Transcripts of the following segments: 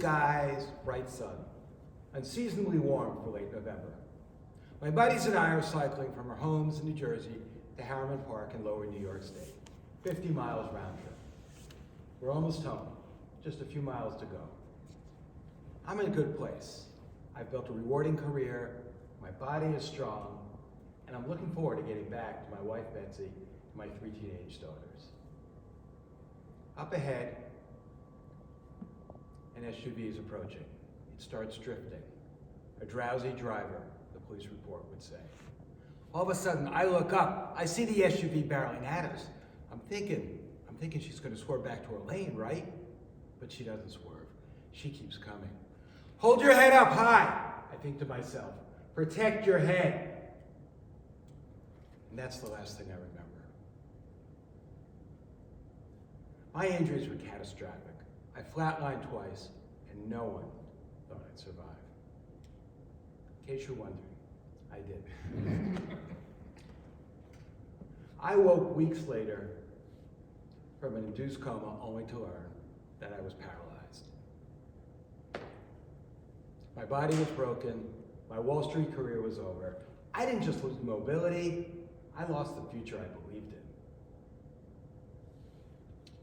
skies, bright sun, unseasonably warm for late November. My buddies and I are cycling from our homes in New Jersey to Harriman Park in lower New York State, 50 miles round trip. We're almost home, just a few miles to go. I'm in a good place. I've built a rewarding career, my body is strong, and I'm looking forward to getting back to my wife Betsy and my 3 teenage daughters. Up ahead, an SUV is approaching. It starts drifting. A drowsy driver, the police report would say. All of a sudden, I look up. I see the SUV barreling at us. I'm thinking she's going to swerve back to her lane, right? But she doesn't swerve. She keeps coming. Hold your head up high, I think to myself. Protect your head. And that's the last thing I remember. My injuries were catastrophic. I flatlined twice, and no one thought I'd survive. In case you're wondering, I did. I woke weeks later from an induced coma only to learn that I was paralyzed. My body was broken, my Wall Street career was over. I didn't just lose mobility, I lost the future I believed in.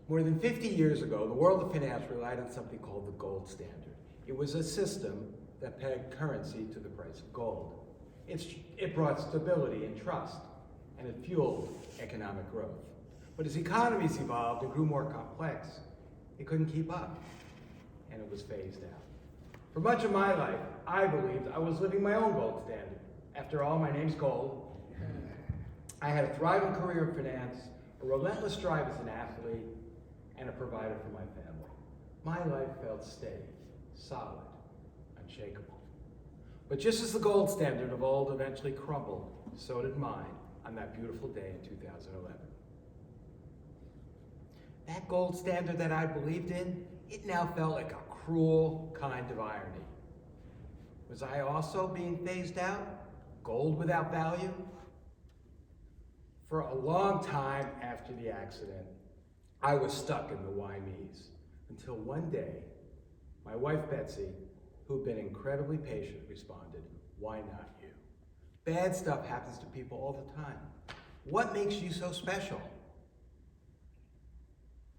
More than 50 years ago, the world of finance relied on something called the gold standard. It was a system that pegged currency to the price of gold. It brought stability and trust, and it fueled economic growth. But as economies evolved and grew more complex, it couldn't keep up, and it was phased out. For much of my life, I believed I was living my own gold standard. After all, my name's Gold. I had a thriving career in finance, a relentless drive as an athlete, and a provider for my family. My life felt steady, solid, unshakable. But just as the gold standard of old eventually crumbled, so did mine on that beautiful day in 2011. That gold standard that I believed in, it now felt like a cruel kind of irony. Was I also being phased out? Gold without value? For a long time after the accident, I was stuck in the why me's, until one day, my wife Betsy, who'd been incredibly patient, responded, "Why not you? Bad stuff happens to people all the time. What makes you so special?"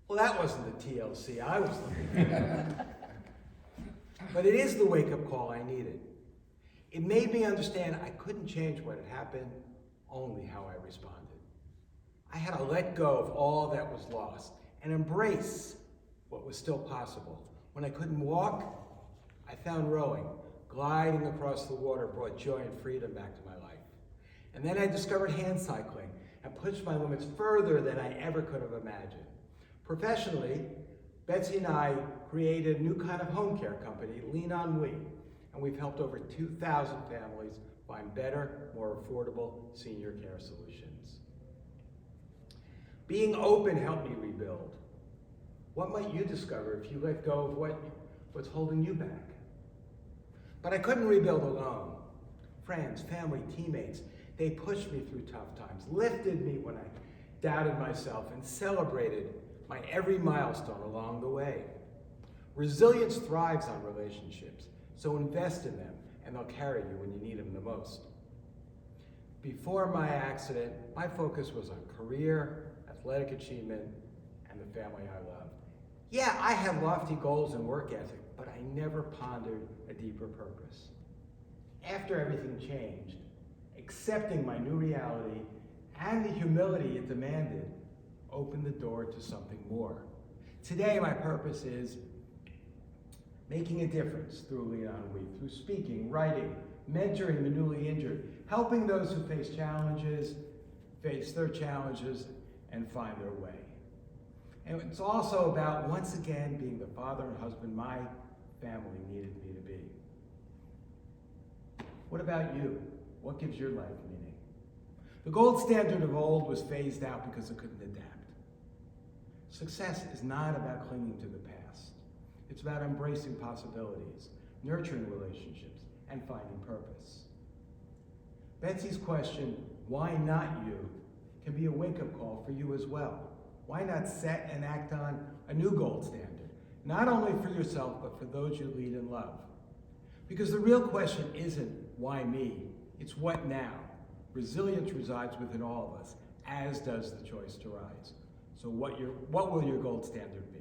Well, that wasn't the TLC I was looking for. But it is the wake-up call I needed. It made me understand I couldn't change what had happened, only how I responded. I had to let go of all that was lost and embrace what was still possible. When I couldn't walk, I found rowing. Gliding across the water brought joy and freedom back to my life. And then I discovered hand cycling and pushed my limits further than I ever could have imagined. Professionally, Betsy and I created a new kind of home care company, Lean On We, and we've helped over 2,000 families find better, more affordable senior care solutions. Being open helped me rebuild. What might you discover if you let go of what's holding you back? But I couldn't rebuild alone. Friends, family, teammates, they pushed me through tough times, lifted me when I doubted myself, and celebrated my every milestone along the way. Resilience thrives on relationships, so invest in them, and they'll carry you when you need them the most. Before my accident, my focus was on career, athletic achievement, and the family I loved. Yeah, I had lofty goals and work ethic, but I never pondered a deeper purpose. After everything changed, accepting my new reality and the humility it demanded opened the door to something more. Today, my purpose is making a difference through Lean On We, through speaking, writing, mentoring the newly injured, helping those who face their challenges, and find their way. And it's also about, once again, being the father and husband my family needed me to be. What about you? What gives your life meaning? The gold standard of old was phased out because it couldn't adapt. Success is not about clinging to the past. It's about embracing possibilities, nurturing relationships, and finding purpose. Betsy's question, "Why not you?" can be a wake-up call for you as well. Why not set and act on a new gold standard? not only for yourself, but for those you lead and love. Because the real question isn't why me, it's what now. Resilience resides within all of us, as does the choice to rise. So what will your gold standard be?